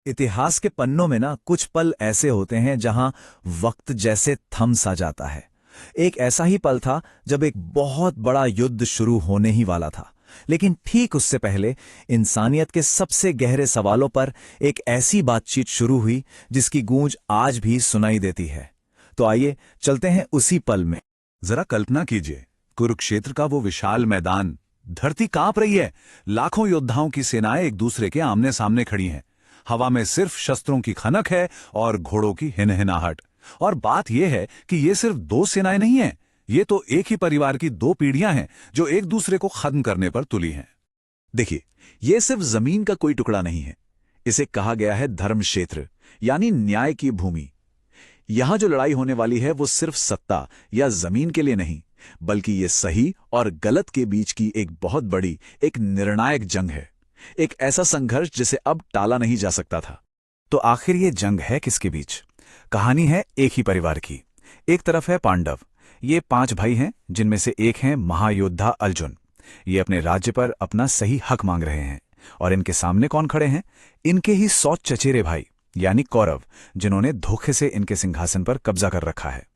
इतिहास के पन्नों में ना कुछ पल ऐसे होते हैं जहां वक्त जैसे थम सा जाता है। एक ऐसा ही पल था जब एक बहुत बड़ा युद्ध शुरू होने ही वाला था, लेकिन ठीक उससे पहले इंसानियत के सबसे गहरे सवालों पर एक ऐसी बातचीत शुरू हुई जिसकी गूंज आज भी सुनाई देती है। तो आइए चलते हैं उसी पल में। जरा कल्पना कीजिए, कुरुक्षेत्र का वो विशाल मैदान, धरती कांप रही है। लाखों योद्धाओं की सेनाएं एक दूसरे के आमने सामने खड़ी हैं। हवा में सिर्फ शस्त्रों की खनक है और घोड़ों की हिनहिनाहट। और बात यह है कि ये सिर्फ दो सेनाएं नहीं हैं, ये तो एक ही परिवार की दो पीढ़ियां हैं जो एक दूसरे को खत्म करने पर तुली हैं। देखिए, यह सिर्फ जमीन का कोई टुकड़ा नहीं है। इसे कहा गया है धर्म क्षेत्र, यानी न्याय की भूमि। यहां जो लड़ाई होने वाली है वो सिर्फ सत्ता या जमीन के लिए नहीं, बल्कि ये सही और गलत के बीच की एक बहुत बड़ी, एक निर्णायक जंग है। एक ऐसा संघर्ष जिसे अब टाला नहीं जा सकता था। तो आखिर ये जंग है किसके बीच? कहानी है एक ही परिवार की। एक तरफ है पांडव। ये 5 भाई हैं, जिनमें से एक हैं महायोद्धा अर्जुन। ये अपने राज्य पर अपना सही हक मांग रहे हैं। और इनके सामने कौन खड़े हैं? इनके ही 100 चचेरे भाई, यानी कौरव, जिन्होंने धोखे से इनके सिंहासन पर कब्जा कर रखा है।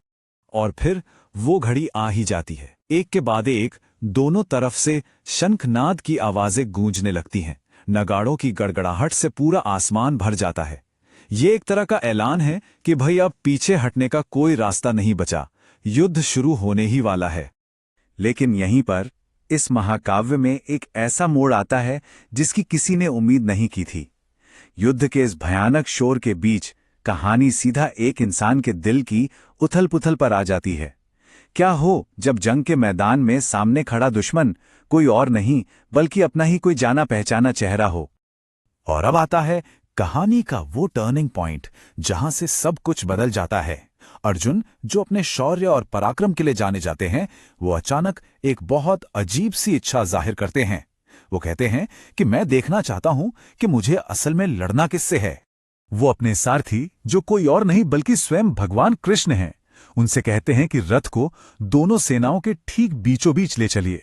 और फिर वो घड़ी आ ही जाती है। एक के बाद एक दोनों तरफ से शंखनाद की आवाजें गूंजने लगती हैं। नगाड़ों की गड़गड़ाहट से पूरा आसमान भर जाता है। ये एक तरह का ऐलान है कि भाई अब पीछे हटने का कोई रास्ता नहीं बचा, युद्ध शुरू होने ही वाला है। लेकिन यहीं पर इस महाकाव्य में एक ऐसा मोड़ आता है जिसकी किसी ने उम्मीद नहीं की थी। युद्ध के इस भयानक शोर के बीच कहानी सीधा एक इंसान के दिल की उथल-पुथल पर आ जाती है। क्या हो जब जंग के मैदान में सामने खड़ा दुश्मन कोई और नहीं बल्कि अपना ही कोई जाना पहचाना चेहरा हो। और अब आता है कहानी का वो टर्निंग पॉइंट जहां से सब कुछ बदल जाता है। अर्जुन, जो अपने शौर्य और पराक्रम के लिए जाने जाते हैं, वो अचानक एक बहुत अजीब सी इच्छा जाहिर करते हैं। वो कहते हैं कि मैं देखना चाहता हूं कि मुझे असल में लड़ना किससे है। वो अपने सारथी, जो कोई और नहीं बल्कि स्वयं भगवान कृष्ण हैं, उनसे कहते हैं कि रथ को दोनों सेनाओं के ठीक बीचों बीच ले चलिए।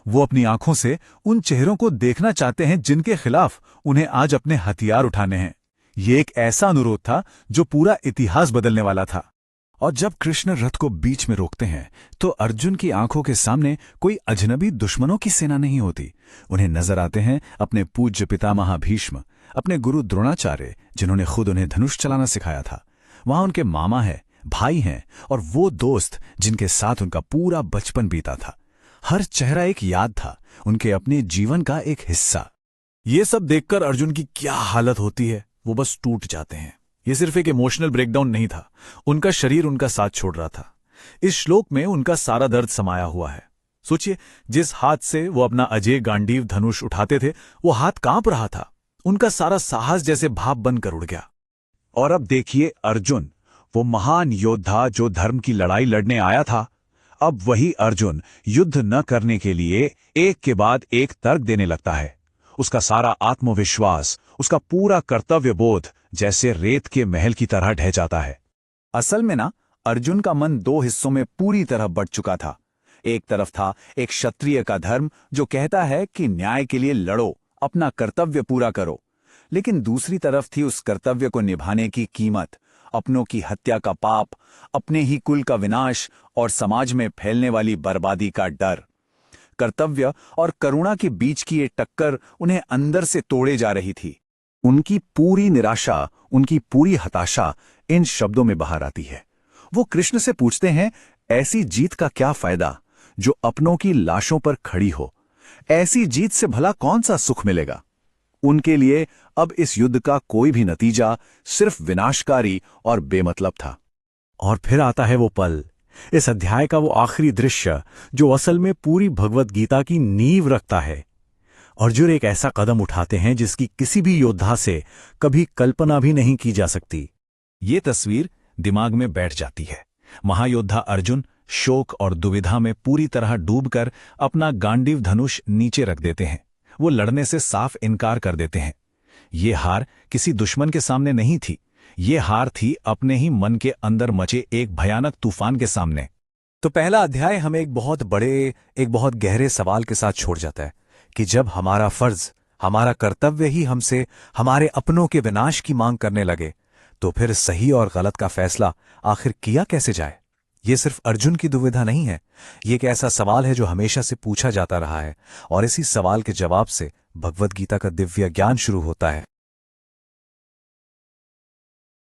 वो अपनी आंखों से उन चेहरों को देखना चाहते हैं जिनके खिलाफ उन्हें आज अपने हथियार उठाने हैं। ये एक ऐसा अनुरोध था जो पूरा इतिहास बदलने वाला था। और जब कृष्ण रथ को बीच में रोकते हैं तो अर्जुन की आंखों के सामने कोई अजनबी दुश्मनों की सेना नहीं होती। उन्हें नजर आते हैं अपने पूज्य पितामह भीष्म, अपने गुरु द्रोणाचार्य, जिन्होंने खुद उन्हें धनुष चलाना सिखाया था। वहां उनके मामा है, भाई हैं, और वो दोस्त जिनके साथ उनका पूरा बचपन बीता था। हर चेहरा एक याद था, उनके अपने जीवन का एक हिस्सा। ये सब देखकर अर्जुन की क्या हालत होती है, वो बस टूट जाते हैं। ये सिर्फ एक इमोशनल ब्रेकडाउन नहीं था, उनका शरीर उनका साथ छोड़ रहा था। इस श्लोक में उनका सारा दर्द समाया हुआ है। सोचिए, जिस हाथ से वो अपना अजय गांडीव धनुष उठाते थे, वो हाथ कांप रहा था। उनका सारा साहस जैसे भाप बनकर उड़ गया। और अब देखिए अर्जुन, वो महान योद्धा जो धर्म की लड़ाई लड़ने आया था, अब वही अर्जुन युद्ध न करने के लिए एक के बाद एक तर्क देने लगता है। उसका सारा आत्मविश्वास, उसका पूरा कर्तव्य बोध जैसे रेत के महल की तरह ढह जाता है। असल में ना, अर्जुन का मन 2 हिस्सों में पूरी तरह बंट चुका था। एक तरफ था एक क्षत्रिय का धर्म जो कहता है कि न्याय के लिए लड़ो, अपना कर्तव्य पूरा करो। लेकिन दूसरी तरफ थी उस कर्तव्य को निभाने की कीमत, अपनों की हत्या का पाप, अपने ही कुल का विनाश और समाज में फैलने वाली बर्बादी का डर। कर्तव्य और करुणा के बीच की ये टक्कर उन्हें अंदर से तोड़े जा रही थी। उनकी पूरी निराशा, उनकी पूरी हताशा इन शब्दों में बाहर आती है। वो कृष्ण से पूछते हैं, ऐसी जीत का क्या फायदा जो अपनों की लाशों पर खड़ी हो? ऐसी जीत से भला कौन सा सुख मिलेगा? उनके लिए अब इस युद्ध का कोई भी नतीजा सिर्फ विनाशकारी और बेमतलब था। और फिर आता है वो पल, इस अध्याय का वो आखिरी दृश्य जो असल में पूरी भगवत गीता की नींव रखता है। अर्जुन एक ऐसा कदम उठाते हैं जिसकी किसी भी योद्धा से कभी कल्पना भी नहीं की जा सकती। ये तस्वीर दिमाग में बैठ जाती है। महायोद्धा अर्जुन शोक और दुविधा में पूरी तरह डूबकर अपना गांडीव धनुष नीचे रख देते हैं। वो लड़ने से साफ इनकार कर देते हैं। ये हार किसी दुश्मन के सामने नहीं थी, ये हार थी अपने ही मन के अंदर मचे एक भयानक तूफान के सामने। तो पहला अध्याय हमें एक बहुत बड़े, एक बहुत गहरे सवाल के साथ छोड़ जाता है कि जब हमारा फर्ज, हमारा कर्तव्य ही हमसे हमारे अपनों के विनाश की मांग करने लगे, तो फिर सही और गलत का फैसला आखिर किया कैसे जाए? ये सिर्फ अर्जुन की दुविधा नहीं है, ये एक ऐसा सवाल है जो हमेशा से पूछा जाता रहा है, और इसी सवाल के जवाब से भगवद गीता का दिव्य ज्ञान शुरू होता है।